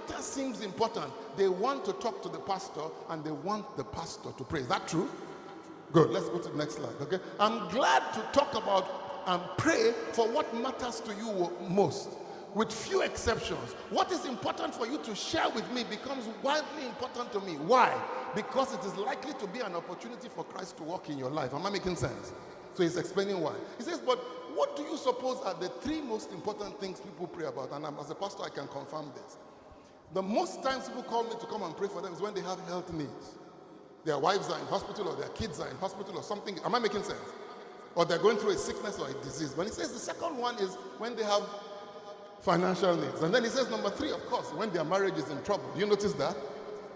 matter seems important, they want to talk to the pastor and they want the pastor to pray. Is that true? Good. Let's go to the next slide. Okay. I'm glad to talk about and pray for what matters to you most, with few exceptions. What is important for you to share with me becomes wildly important to me. Why? Because it is likely to be an opportunity for Christ to work in your life. Am I making sense? So he's explaining why. He says, but what do you suppose are the three most important things people pray about? And as a pastor, I can confirm this. The most times people call me to come and pray for them is when they have health needs. Their wives are in hospital or their kids are in hospital or something. Am I making sense? Or they're going through a sickness or a disease. But he says the second one is when they have financial needs. And then he says number three, of course, when their marriage is in trouble. Do you notice that?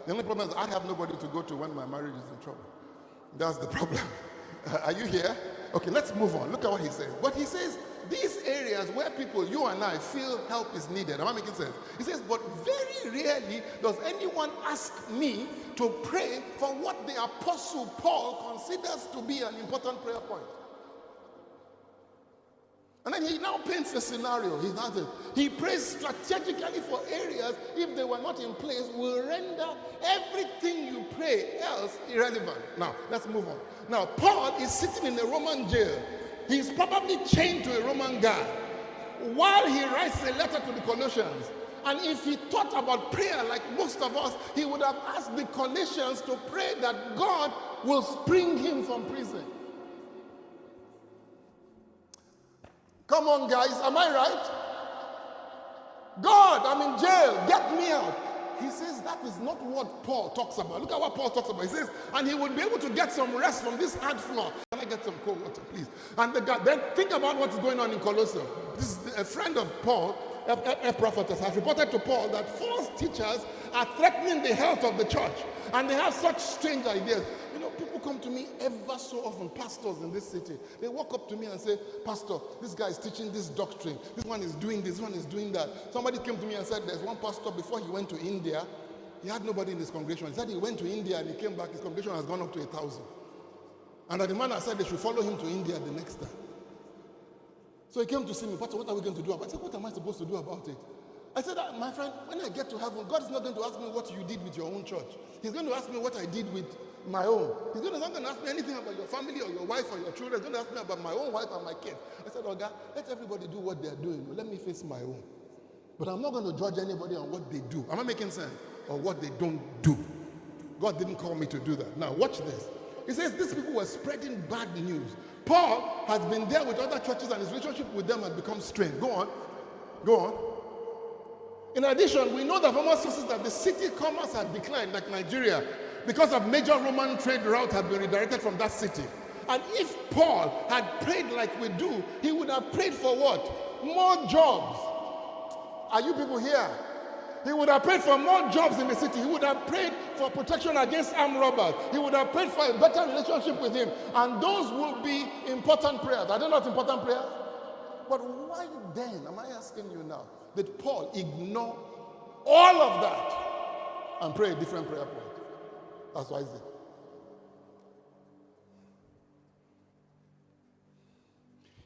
The only problem is I have nobody to go to when my marriage is in trouble. That's the problem. Are you here? Okay, let's move on. Look at what he says. But he says these areas where people, you and I, feel help is needed. Am I making sense? He says, but very rarely does anyone ask me to pray for what the Apostle Paul considers to be an important prayer point. And then he now paints a scenario. He prays strategically for areas, if they were not in place, will render everything you pray else irrelevant. Now, let's move on. Now, Paul is sitting in a Roman jail. He's probably chained to a Roman guard while he writes a letter to the Colossians. And if he thought about prayer like most of us, he would have asked the Colossians to pray that God will spring him from prison. Come on, guys, am I right? God, I'm in jail, get me out. He says that is not what Paul talks about. Look at what Paul talks about. He says, and he would be able to get some rest from this hard floor. Can I get some cold water, please? And then think about what's going on in Colossae. This is a friend of Paul, Epaphroditus, has reported to Paul that false teachers are threatening the health of the church. And they have such strange ideas. You know, people come to me ever so often, pastors in this city. They walk up to me and say, Pastor, this guy is teaching this doctrine. This one is doing this, one is doing that. Somebody came to me and said, there's one pastor before he went to India. He had nobody in his congregation. He said he went to India and he came back. His congregation has gone up to 1,000. And the man said they should follow him to India the next time. So he came to see me, Pastor, what are we going to do about it? I said, what am I supposed to do about it? I said, my friend, when I get to heaven, God is not going to ask me what you did with your own church. He's going to ask me what I did with my own. He's not going to ask me anything about your family or your wife or your children. He's going to ask me about my own wife and my kids. I said, God, let everybody do what they're doing. Let me face my own. But I'm not going to judge anybody on what they do. Am I making sense? Or what they don't do. God didn't call me to do that. Now, watch this. He says these people were spreading bad news. Paul has been there with other churches and his relationship with them has become strained. Go on. Go on. In addition, we know that from our sources that the city commerce had declined, like Nigeria, because of major Roman trade route had been redirected from that city. And if Paul had prayed like we do, he would have prayed for what? More jobs. Are you people here? He would have prayed for more jobs in the city. He would have prayed for protection against armed robbers. He would have prayed for a better relationship with him. And those will be important prayers. Are they not important prayers? But why then, am I asking you now, did Paul ignore all of that and pray a different prayer point? That's why I say.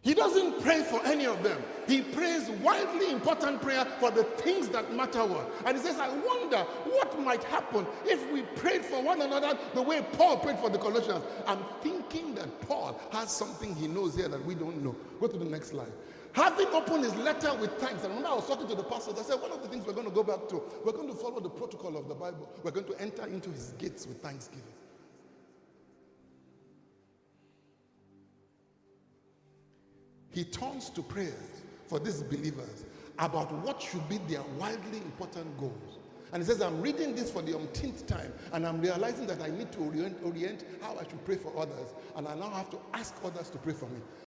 He doesn't pray for any of them. He prays wildly important prayer for the things that matter what. And he says, I wonder what might happen if we prayed for one another the way Paul prayed for the Colossians. I'm thinking that Paul has something he knows here that we don't know. Go to the next slide. Having opened his letter with thanks, and remember I was talking to the pastors, I said one of the things we're going to go back to, we're going to follow the protocol of the Bible. We're going to enter into his gates with thanksgiving. He turns to prayers for these believers about what should be their wildly important goals. And he says, I'm reading this for the umpteenth time, and I'm realizing that I need to orient how I should pray for others, and I now have to ask others to pray for me.